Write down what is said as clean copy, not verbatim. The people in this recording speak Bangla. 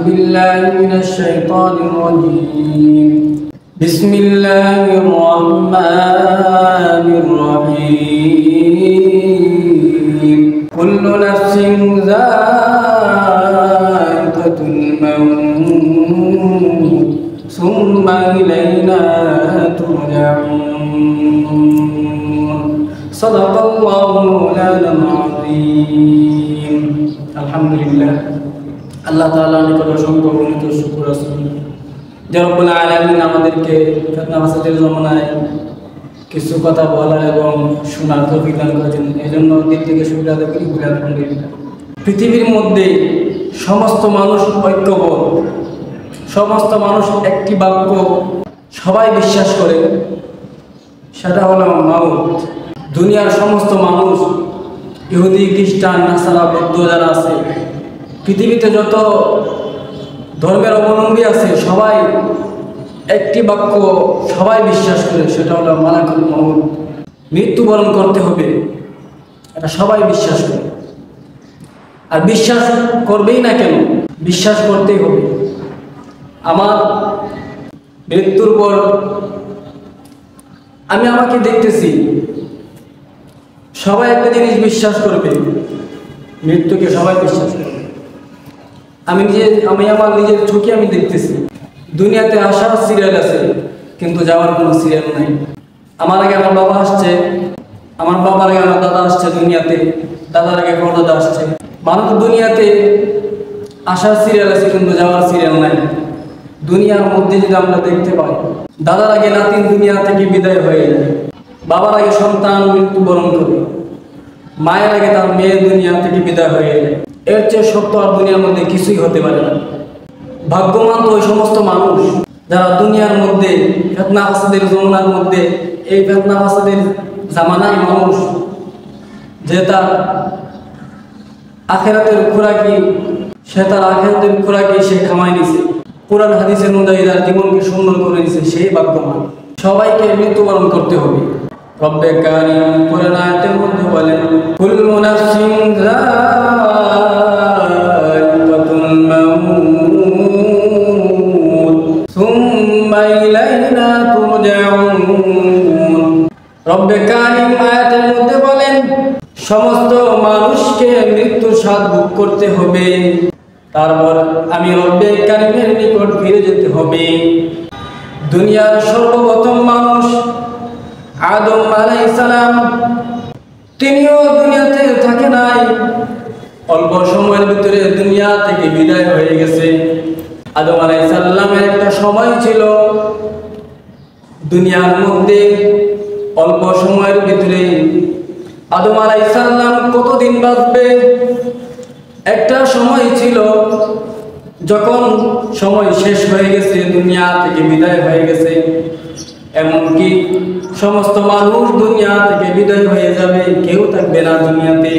بالله من الشيطان الرجيم بسم الله الرحمن الرحيم كل نفس ذائقة الموت ثم إلينا ترجعون صدق الله مولانا العظيم الحمد لله আল্লাহ তাআলার নিকট অসংখ্য গণিত শুকর আছে যে রব্বুল আলামিন আমাদেরকে ফিতনা ফাসাদের জমানায় কিছু কথা বলা এবং শোনার তৌফিক দান করেছেন। এজন্য দিল থেকে শুকরিয়া আদায় করি। আলহামদুলিল্লাহ। পৃথিবীর মধ্যে সমস্ত মানুষ ঐক্যবদ্ধ, সমস্ত মানুষ একটি বাক্য সবাই বিশ্বাস করে, সেটা হলো মাউত। দুনিয়ার সমস্ত মানুষ ইহুদি, খ্রিস্টান, নাসারা, বৌদ্ধ যারা আছে, পৃথিবীতে যত ধর্মের অবলম্বী আছে, সবাই একটি বাক্য সবাই বিশ্বাস করে, সেটা হলো মালাকুল মউত, মৃত্যুবরণ করতে হবে। এটা সবাই বিশ্বাস করে। আর বিশ্বাস করবেই না কেন? বিশ্বাস করতেই হবে। আমার মৃত্যুর পর আমি আমাকে দেখতেছি, সবাই একটা জিনিস বিশ্বাস করবে, মৃত্যুকে সবাই বিশ্বাস করবে। আমি আমার নিজের চোখে আমি দেখতেছি, দুনিয়াতে আসার সিরিয়াল আছে কিন্তু যাওয়ার কোনো সিরিয়াল নাই। আমার আগে আমার বাবা আসছে, আমার বাবার আগে আমার দাদা আসছে দুনিয়াতে, দাদার আগে পরদাদা আসছে। মানুষ দুনিয়াতে আসার সিরিয়াল আছে কিন্তু যাওয়ার সিরিয়াল নাই। দুনিয়ার মধ্যে যদি আমরা দেখতে পাই, দাদার আগে নাতিন দুনিয়া থেকে বিদায় হয়ে যায়, বাবার আগে সন্তান মৃত্যুবরণ করে, মায়ের আগে তার মেয়ে দুনিয়া থেকে বিদায় হয়ে যায়। এর চেয়ে সত্য আর দুনিয়ার মধ্যে কিছুই হতে পারে না। ভাগ্যবান তো ওই সমস্ত মানুষ যারা দুনিয়ার মধ্যে ফিতনা ফাসাদের জমানার মধ্যে, এই ফিতনা ফাসাদের জামানায় মানুষ যে তার আখিরাতের খোরাকি, সে তার আখিরাতের খোরাকি সে খামাই নিছে, কোরআন হাদিসের অনুযায়ী তার জীবনকে সুন্দর করে নিছে, সেই ভাগ্যবান। সবাইকে মৃত্যুবরণ করতে হবে। রব্বে কারীম কোরআন আয়াতের মধ্যে বলেন, কুল্লু নাফসিন যায়িকাতুল মাউত সুম্মা ইলাইনা তুরজাউন। রব্বে কারীম আয়াতের মধ্যে বলেন, সমস্ত মানুষকে মৃত্যুর স্বাদ ভোগ করতে হবে, তারপর আমি রব্বে কারীমের নিকট ফিরে যেতে হবে। দুনিয়ার সর্বপ্রথম মানুষ আদম আলাইহিস সালাম, তিনিও দুনিয়াতে থাকে নাই, অল্প সময়ের ভিতরে দুনিয়া থেকে বিদায় হয়ে গেছে। আদম আলাইহিস সালামের একটা সময় ছিল দুনিয়ার মধ্যে, অল্প সময়ের ভিতরে আদম আলাইহিস সালাম কতদিন বাঁচবে? একটা সময় ছিল যখন সময় শেষ হয়ে গেছে, দুনিয়া থেকে বিদায় হয়ে গেছে। এমনকি সমস্ত মানুষ দুনিয়া থেকে বিদায় হয়ে যাবে, কেউ থাকবে না দুনিয়াতে।